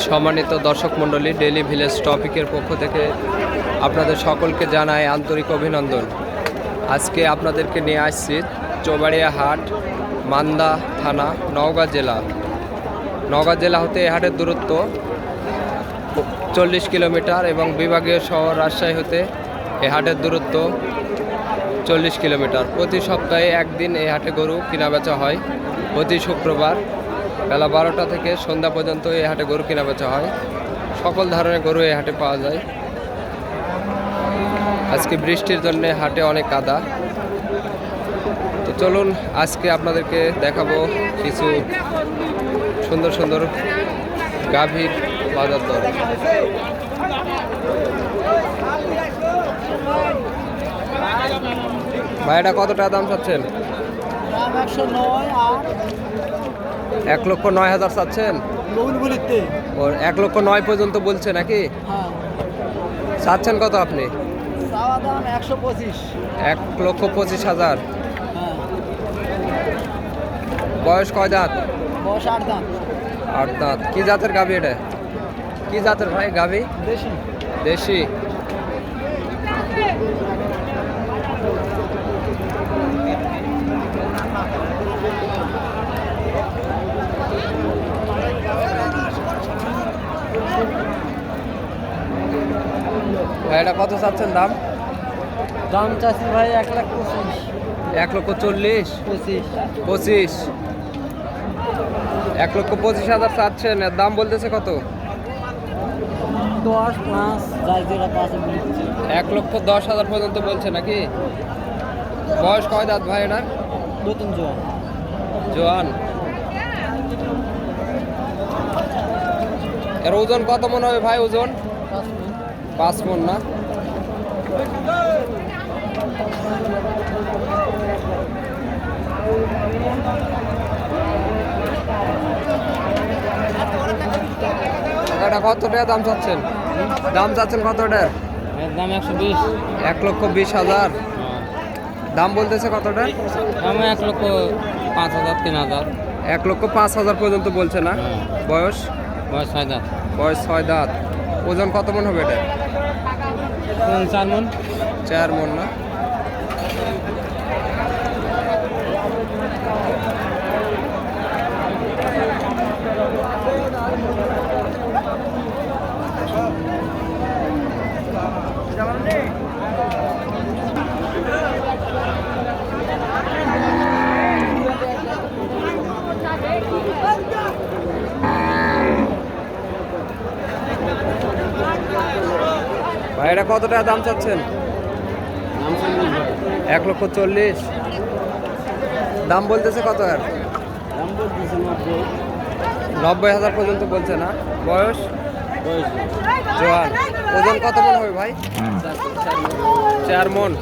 সম্মানিত দর্শক মণ্ডলী, ডেইলি ভিলেজ টপিকের পক্ষ থেকে আপনাদের সকলকে জানাই আন্তরিক অভিনন্দন। আজকে আপনাদেরকে নিয়ে আসছি চৌবাড়িয়া হাট, মান্দা থানা, নওগাঁ জেলা। নওগাঁ জেলা হতে এ হাটের দূরত্ব 40 কিলোমিটার এবং বিভাগীয় শহর রাজশাহী হতে এ হাটের দূরত্ব 40 কিলোমিটার। প্রতি সপ্তাহে একদিন এই হাটে গরু কেনা বেচা হয়। প্রতি শুক্রবার বেলা 12টা থেকে সন্ধ্যা পর্যন্ত এই হাটে গরু কেনা বেচা হয়। সকল ধরনের গরু এই হাটে পাওয়া যায়। আজকে বৃষ্টির জন্য হাটে অনেক কাদা। তো চলুন আজকে আপনাদেরকে দেখাবো কিছু সুন্দর সুন্দর গাভীর বাজার দর। ভাই এটা কত টাকা দাম চাচ্ছেন? 1,09,000 চাচ্ছেন? 1,09,000 পর্যন্ত বলছে নাকি? চাচ্ছেন কত আপনি? 1,25,000। বয়স কয় দাঁত? 8 দাঁত। কি জাতের গাভী এটা? কি জাতের ভাই গাভী? দেশি। ভাই এটা কত চাচ্ছেন দাম? দাম চাচ্ছি ভাই 1,25,000। 1,40,000? 25। 1,25,000 চাচ্ছেন। এর দাম বলতেছে কত? 10 5 যাই যেটা পাশে বলছে। 1,10,000 পর্যন্ত বলছে নাকি? বয়স কয় দাঁত ভাই এটার? নতুন জোয়ান। এর ওজন কত মন হবে ভাই? ওজন 5 মন না? এটা কত টাকা দাম চাচ্ছেন? দাম চাচ্ছেন কত টাকা? দাম 120। 1,20,000। দাম বলতেছে কতটা? দাম 1,05,000 3,000। 1,05,000 পর্যন্ত বলছে না? বয়স? বয়স 6 দাঁত। বয়স 6 দাঁত। ওজন কত মন হবে এটা? 4 মন। 4 মন না? ভাই এটা কত টাকা দাম চাচ্ছেন? 1,40,000। দাম বলতেছে কত? আর 90,000 পর্যন্ত বলছে না? বয়স? জোয়ান। ওজন কত মন হবে ভাই? 4 মন।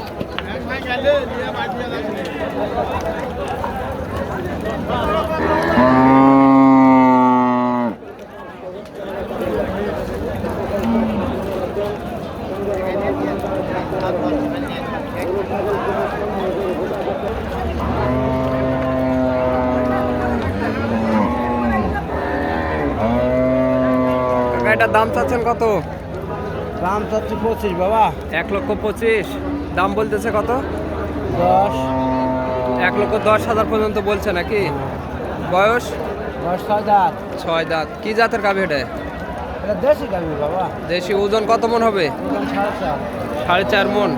এটার দাম চাচ্ছেন কত? দাম চাচ্ছি 25 বাবা। 1,25,000। দাম বলতেছে কত? 10। 1,10,000 পর্যন্ত বলছে নাকি? বয়স? বয়স 6 দাঁত। 6 দাঁত। কি জাতের গাভী এটা? এটা দেশি গাভী বাবা। দেশি। ওজন কত মন হবে? ওজন 4.5। 4.5 মন।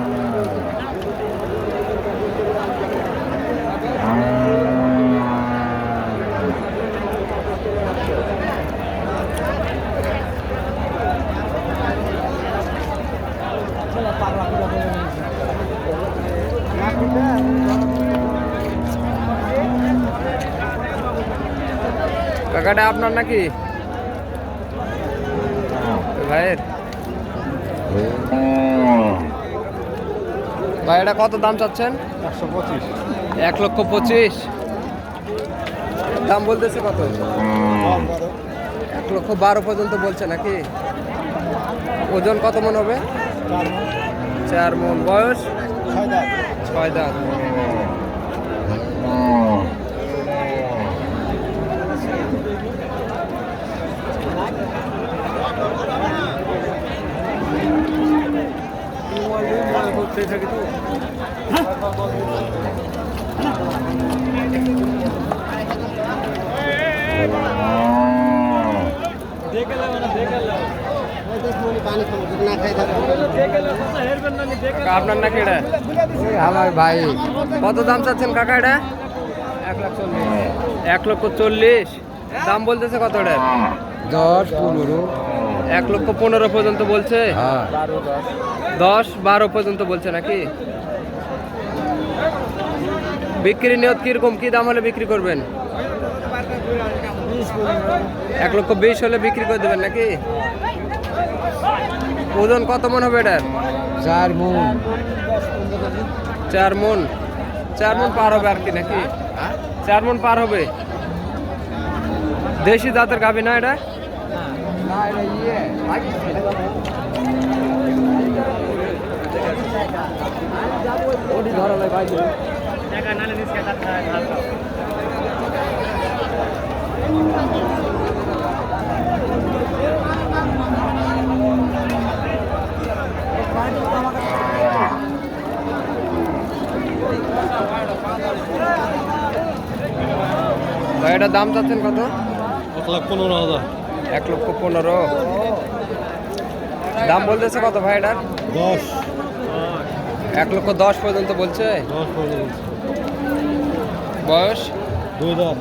কাকাটা আপনার নাকি ভাইয়ের? ভাই এটা কত দাম চাচ্ছেন? 125। 1,25,000। দাম বলতেছে কত? 1,12,000 পর্যন্ত বলছে নাকি? ওজন কত মন হবে? 4 মন। বয়স? 6 দাঁত। আপনার নাকি এটা আমার ভাই কত দাম চাচ্ছেন কাকা এটা 1,40,000 দাম বলতেছে কত এটা 10-15 1,15,000 পর্যন্ত বলছে হ্যাঁ 10-12 পর্যন্ত বলছে নাকি বিক্রি নিয়ত কিরকম কি দাম হলে বিক্রি করবেন 1,20,000 হলে বিক্রি করে দেবেন নাকি ওজন কত মন হবে এটার 4 মণ 4 মন 4 মন পার হবে আর কি নাকি 4 মন পার হবে দেশি জাতের গাভী না এটা না এটা ইয়ে ওটি ধরালে ভাই ভাই এটার দাম চাচ্ছেন কত 1,15,000 1,15,000 দাম বলতেছে কত ভাই এটার 10 1,10,000 পর্যন্ত বলছে বয়স 2 দাঁত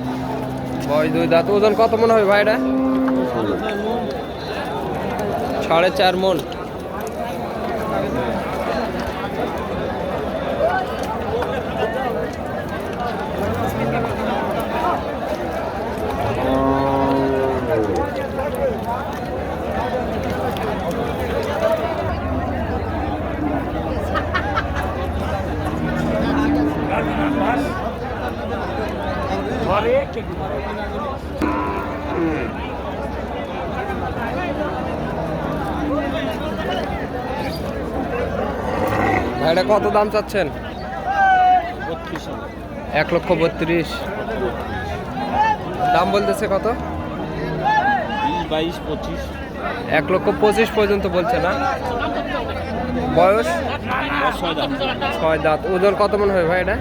বয়স 2 দাঁত ওজন কত মন হবে ভাই এটা 4.5 মন ভাইটা কত দাম চাচ্ছেন 1,32,000 দাম বলতেছে কত 22-25 1,25,000 পর্যন্ত বলছে না বয়স 6 দাঁত ওজন কত মন হবে ভাই এটা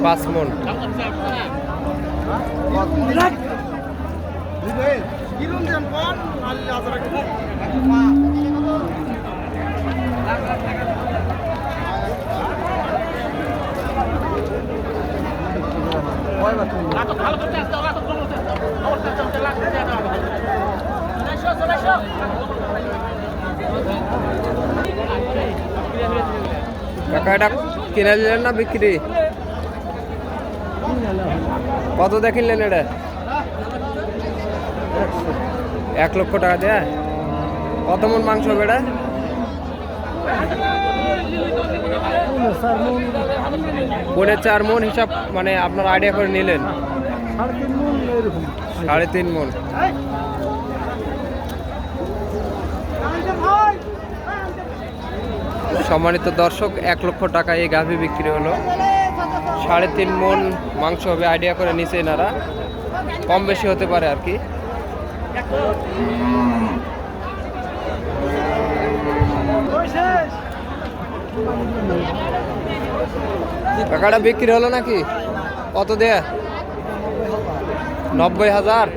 5 মন কাকা এটা কিনে নিলেন না বিক্রি কত দেখিলেন এটা 1,00,000 টাকা দেয় কত মন মাংস হবে এটা 4.5 মন হিসাব মানে আপনার আইডিয়া করে নিলেন 3.5 মন সম্মানিত দর্শক 1,00,000 টাকা এই গাভী বিক্রি হলো 3.5 মন মাংস হবে আইডিয়া করে নিচে এনারা কম বেশি হতে পারে আর কি টাকাটা বিক্রি হলো নাকি কত দেয়া 90,000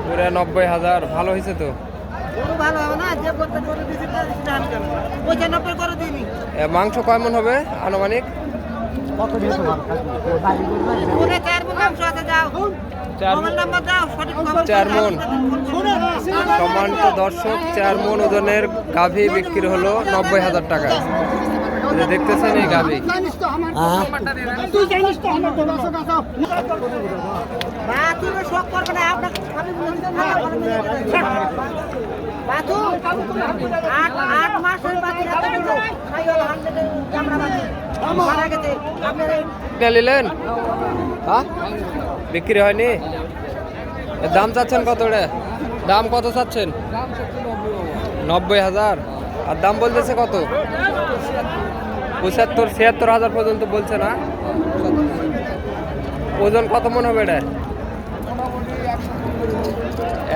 পুরা 90,000 ভালো হয়েছে তো মাংস কয় মন হবে আনুমানিক 4 মন সম্মানিত দর্শক 4 মন ওজনের গাভী বিক্রি হলো 90,000 টাকা দেখতেছেন এই গাভী নিলেন হ্যাঁ বিক্রি হয়নি দাম চাচ্ছেন কত রে দাম কত চাচ্ছেন 90,000 আর দাম বলতেছে কত 75-76,000 পর্যন্ত বলছে না ওজন কত মন হবে এটা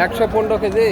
115 কেজি